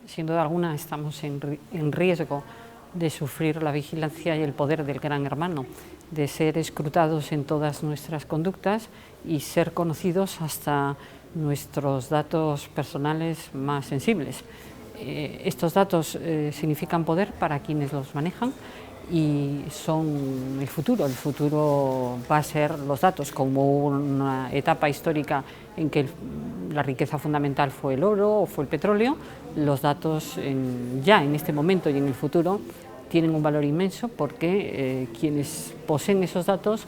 sin duda alguna estamos en riesgo de sufrir la vigilancia y el poder del Gran Hermano, de ser escrutados en todas nuestras conductas y ser conocidos hasta nuestros datos personales más sensibles. Estos datos significan poder para quienes los manejan y son el futuro va a ser los datos, como una etapa histórica en que la riqueza fundamental fue el oro o fue el petróleo. Los datos ya en este momento y en el futuro tienen un valor inmenso porque quienes poseen esos datos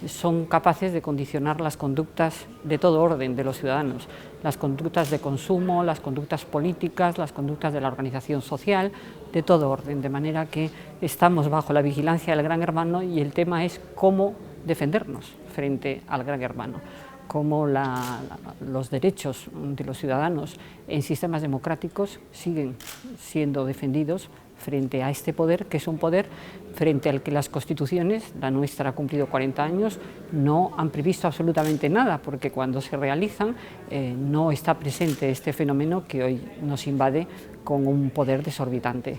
son capaces de condicionar las conductas de todo orden de los ciudadanos, las conductas de consumo, las conductas políticas, las conductas de la organización social, de todo orden, de manera que estamos bajo la vigilancia del Gran Hermano y el tema es cómo defendernos frente al Gran Hermano, cómo los derechos de los ciudadanos en sistemas democráticos siguen siendo defendidos frente a este poder, que es un poder frente al que las constituciones, la nuestra ha cumplido 40 años, no han previsto absolutamente nada, porque cuando se realizan no está presente este fenómeno que hoy nos invade con un poder desorbitante.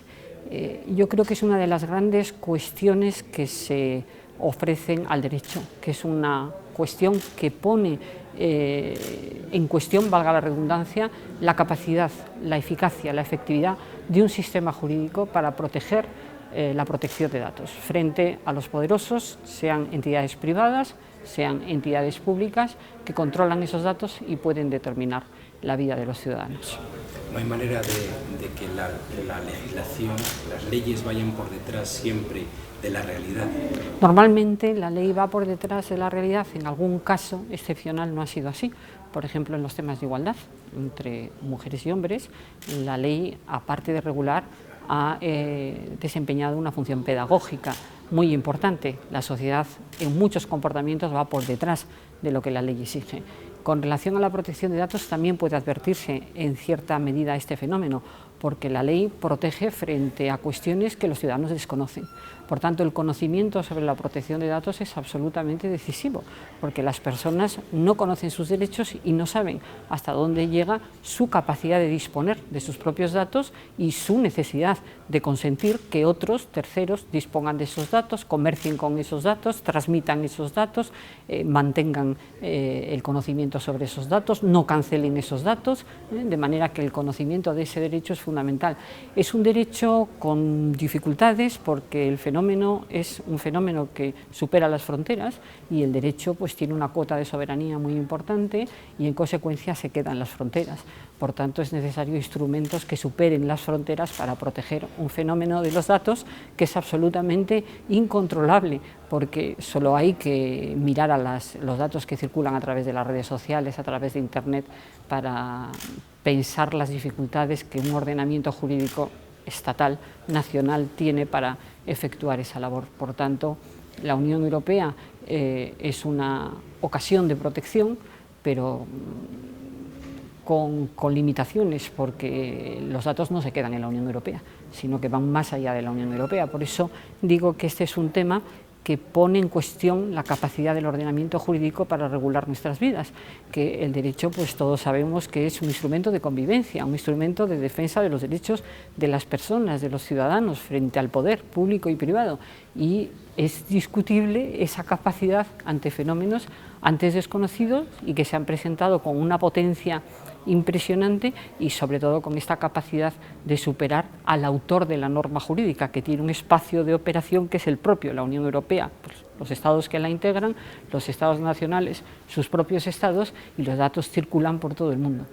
Yo creo que es una de las grandes cuestiones que se ofrecen al derecho, que es una cuestión que pone en cuestión, valga la redundancia, la capacidad, la eficacia, la efectividad de un sistema jurídico para proteger la protección de datos frente a los poderosos, sean entidades privadas, sean entidades públicas que controlan esos datos y pueden determinar la vida de los ciudadanos. No hay manera de que la legislación, las leyes vayan por detrás siempre de la realidad. Normalmente la ley va por detrás de la realidad, en algún caso excepcional no ha sido así. Por ejemplo, en los temas de igualdad entre mujeres y hombres, la ley, aparte de regular, ha desempeñado una función pedagógica muy importante. La sociedad en muchos comportamientos va por detrás de lo que la ley exige. Con relación a la protección de datos también puede advertirse en cierta medida este fenómeno, porque la ley protege frente a cuestiones que los ciudadanos desconocen. Por tanto, el conocimiento sobre la protección de datos es absolutamente decisivo, porque las personas no conocen sus derechos y no saben hasta dónde llega su capacidad de disponer de sus propios datos y su necesidad de consentir que otros, terceros, dispongan de esos datos, comercien con esos datos, transmitan esos datos, mantengan el conocimiento sobre esos datos, no cancelen esos datos, de manera que el conocimiento de ese derecho es fundamental. Es un derecho con dificultades porque el fenómeno es un fenómeno que supera las fronteras y el derecho pues tiene una cuota de soberanía muy importante y en consecuencia se quedan las fronteras. Por tanto, es necesario instrumentos que superen las fronteras para proteger un fenómeno de los datos que es absolutamente incontrolable, porque solo hay que mirar a los datos que circulan a través de las redes sociales, a través de Internet, para pensar las dificultades que un ordenamiento jurídico estatal, nacional, tiene para efectuar esa labor. Por tanto, la Unión Europea es una ocasión de protección, pero con limitaciones, porque los datos no se quedan en la Unión Europea, sino que van más allá de la Unión Europea. Por eso digo que este es un tema que pone en cuestión la capacidad del ordenamiento jurídico para regular nuestras vidas, que el derecho, pues todos sabemos que es un instrumento de convivencia, un instrumento de defensa de los derechos de las personas, de los ciudadanos, frente al poder público y privado, y es discutible esa capacidad ante fenómenos antes desconocidos y que se han presentado con una potencia impresionante y sobre todo con esta capacidad de superar al autor de la norma jurídica, que tiene un espacio de operación que es el propio, la Unión Europea, pues, los estados que la integran, los estados nacionales, sus propios estados, y los datos circulan por todo el mundo.